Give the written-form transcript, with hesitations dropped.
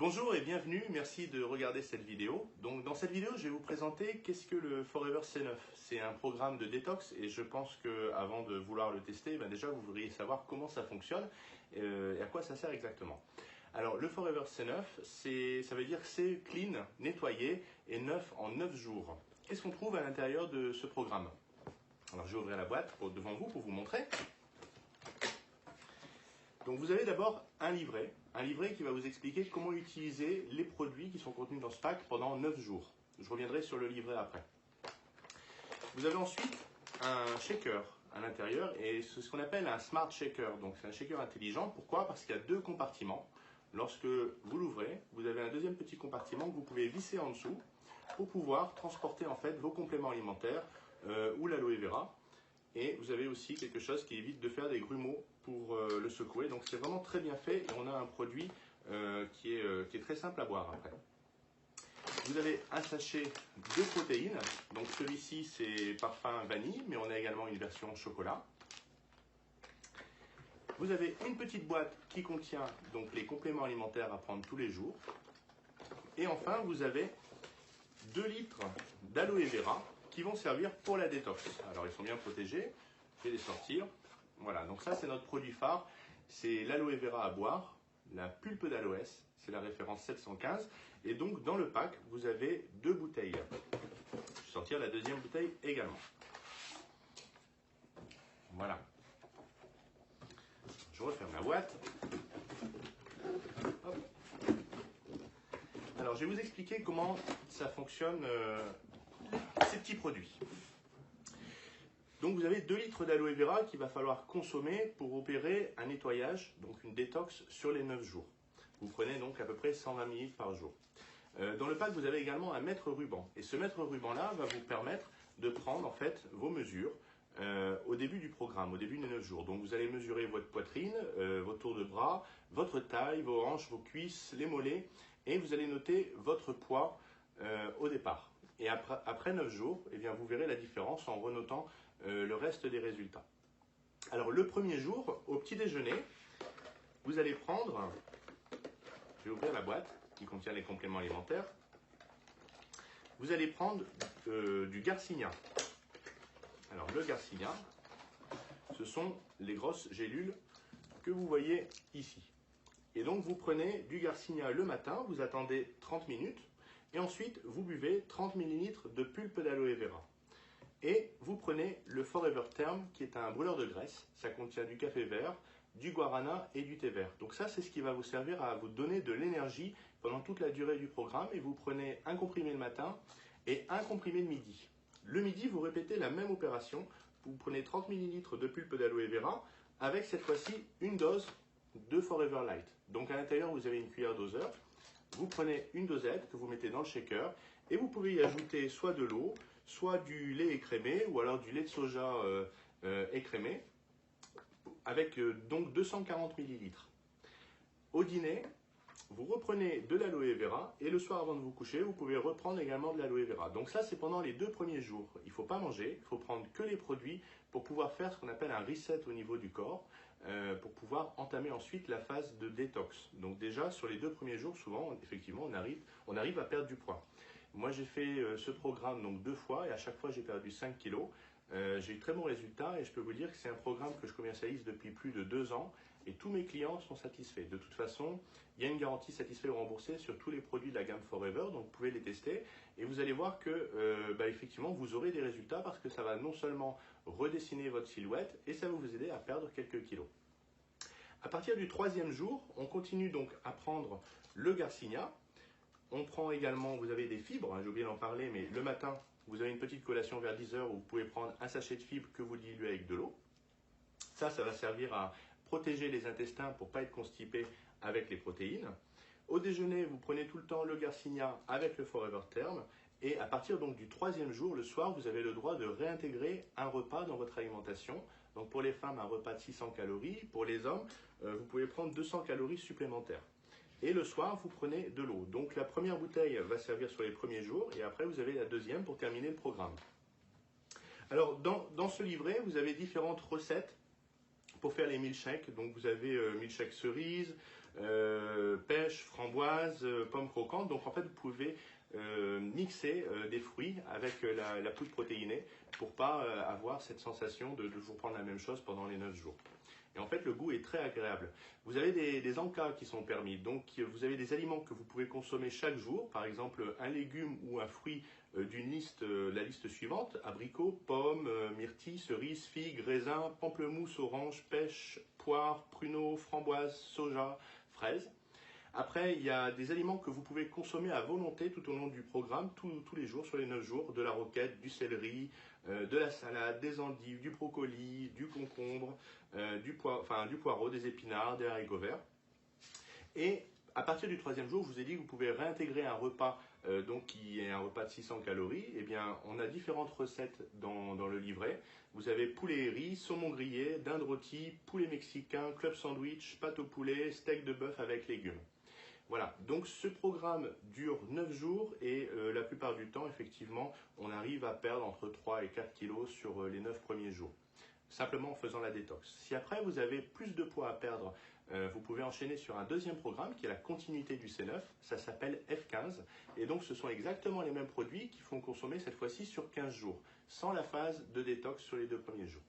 Bonjour et bienvenue, merci de regarder cette vidéo. Donc dans cette vidéo, je vais vous présenter qu'est-ce que le Forever C9. C'est un programme de détox et je pense qu'avant de vouloir le tester, déjà vous voudriez savoir comment ça fonctionne et à quoi ça sert exactement. Alors le Forever C9, ça veut dire c'est clean, nettoyé et neuf en 9 jours. Qu'est-ce qu'on trouve à l'intérieur de ce programme? Alors je vais ouvrir la boîte devant vous pour vous montrer. Donc vous avez d'abord un livret qui va vous expliquer comment utiliser les produits qui sont contenus dans ce pack pendant 9 jours. Je reviendrai sur le livret après. Vous avez ensuite un shaker à l'intérieur et c'est ce qu'on appelle un smart shaker. Donc c'est un shaker intelligent. Pourquoi? Parce qu'il y a deux compartiments. Lorsque vous l'ouvrez, vous avez un deuxième petit compartiment que vous pouvez visser en dessous pour pouvoir transporter en fait vos compléments alimentaires ou l'aloe vera. Et vous avez aussi quelque chose qui évite de faire des grumeaux pour le secouer. Donc c'est vraiment très bien fait et on a un produit qui est très simple à boire après. Vous avez un sachet de protéines. Donc celui-ci c'est parfum vanille, mais on a également une version chocolat. Vous avez une petite boîte qui contient donc les compléments alimentaires à prendre tous les jours. Et enfin vous avez 2 litres d'aloe vera qui vont servir pour la détox. Alors ils sont bien protégés, je vais les sortir. Voilà, donc ça c'est notre produit phare, c'est l'aloe vera à boire, la pulpe d'aloès, c'est la référence 715. Et donc dans le pack, vous avez 2 bouteilles. Je vais sortir la deuxième bouteille également. Voilà. Je referme la boîte. Hop. Alors je vais vous expliquer comment ça fonctionne ces petits produits. Donc vous avez 2 litres d'aloe vera qu'il va falloir consommer pour opérer un nettoyage, donc une détox sur les 9 jours. Vous prenez donc à peu près 120 ml par jour. Dans le pack, vous avez également un mètre ruban. Et ce mètre ruban-là va vous permettre de prendre en fait vos mesures au début du programme, au début des 9 jours. Donc vous allez mesurer votre poitrine, votre tour de bras, votre taille, vos hanches, vos cuisses, les mollets. Et vous allez noter votre poids au départ. Et après 9 jours, eh bien, vous verrez la différence en renotant le reste des résultats. Alors le premier jour, au petit déjeuner, vous allez prendre, je vais ouvrir la boîte qui contient les compléments alimentaires, vous allez prendre du Garcinia. Alors le Garcinia, ce sont les grosses gélules que vous voyez ici. Et donc vous prenez du Garcinia le matin, vous attendez 30 minutes, et ensuite vous buvez 30 ml de pulpe d'aloe vera. Et vous prenez le Forever Term qui est un brûleur de graisse. Ça contient du café vert, du guarana et du thé vert. Donc ça, c'est ce qui va vous servir à vous donner de l'énergie pendant toute la durée du programme. Et vous prenez un comprimé le matin et un comprimé le midi. Le midi, vous répétez la même opération. Vous prenez 30 ml de pulpe d'aloe vera avec cette fois-ci une dose de Forever Light. Donc à l'intérieur, vous avez une cuillère doseur. Vous prenez une dosette que vous mettez dans le shaker et vous pouvez y ajouter soit de l'eau, soit du lait écrémé ou alors du lait de soja écrémé avec donc 240 ml. Au dîner, vous reprenez de l'aloe vera et le soir avant de vous coucher, vous pouvez reprendre également de l'aloe vera. Donc ça, c'est pendant les 2 premiers jours. Il ne faut pas manger, il faut prendre que les produits pour pouvoir faire ce qu'on appelle un reset au niveau du corps, pour pouvoir entamer ensuite la phase de détox. Donc déjà, sur les 2 premiers jours, souvent, effectivement, on arrive à perdre du poids. Moi, j'ai fait ce programme donc 2 fois et à chaque fois, j'ai perdu 5 kilos. J'ai eu très bons résultats et je peux vous dire que c'est un programme que je commercialise depuis plus de 2 ans et tous mes clients sont satisfaits. De toute façon, il y a une garantie satisfait ou remboursé sur tous les produits de la gamme Forever, donc vous pouvez les tester et vous allez voir que effectivement, vous aurez des résultats parce que ça va non seulement redessiner votre silhouette et ça va vous aider à perdre quelques kilos. À partir du 3e jour, on continue donc à prendre le Garcinia. On prend également, vous avez des fibres, j'ai oublié d'en parler, mais le matin, vous avez une petite collation vers 10 h où vous pouvez prendre un sachet de fibres que vous diluez avec de l'eau. Ça va servir à protéger les intestins pour ne pas être constipé avec les protéines. Au déjeuner, vous prenez tout le temps le Garcinia avec le Forever Term. Et à partir donc du 3e jour, le soir, vous avez le droit de réintégrer un repas dans votre alimentation. Donc pour les femmes, un repas de 600 calories. Pour les hommes, vous pouvez prendre 200 calories supplémentaires. Et le soir, vous prenez de l'eau. Donc la première bouteille va servir sur les premiers jours et après vous avez la deuxième pour terminer le programme. Alors dans ce livret, vous avez différentes recettes pour faire les milkshakes. Donc vous avez milkshake cerise, pêche, framboise. framboise, pomme croquante. Donc en fait, vous pouvez mixer des fruits avec la poudre protéinée pour pas avoir cette sensation de toujours prendre la même chose pendant les 9 jours. Et en fait, le goût est très agréable. Vous avez des encas qui sont permis. Donc, vous avez des aliments que vous pouvez consommer chaque jour. Par exemple, un légume ou un fruit d'une liste, la liste suivante. Abricots, pommes, myrtilles, cerises, figues, raisins, pamplemousse, orange, pêche, poire, pruneaux, framboises, soja, fraises. Après, il y a des aliments que vous pouvez consommer à volonté tout au long du programme, tous les jours, sur les 9 jours, de la roquette, du céleri, de la salade, des endives, du brocoli, du concombre, du poireau, des épinards, des haricots verts. Et à partir du 3e jour, je vous ai dit que vous pouvez réintégrer un repas qui est un repas de 600 calories. Eh bien, on a différentes recettes dans le livret. Vous avez poulet et riz, saumon grillé, dinde rôtie, poulet mexicain, club sandwich, pâte au poulet, steak de bœuf avec légumes. Voilà, donc ce programme dure 9 jours et la plupart du temps, effectivement, on arrive à perdre entre 3 et 4 kilos sur les 9 premiers jours, simplement en faisant la détox. Si après vous avez plus de poids à perdre, vous pouvez enchaîner sur un deuxième programme qui est la continuité du C9, ça s'appelle F15, et donc ce sont exactement les mêmes produits qu'il faut consommer cette fois-ci sur 15 jours, sans la phase de détox sur les 2 premiers jours.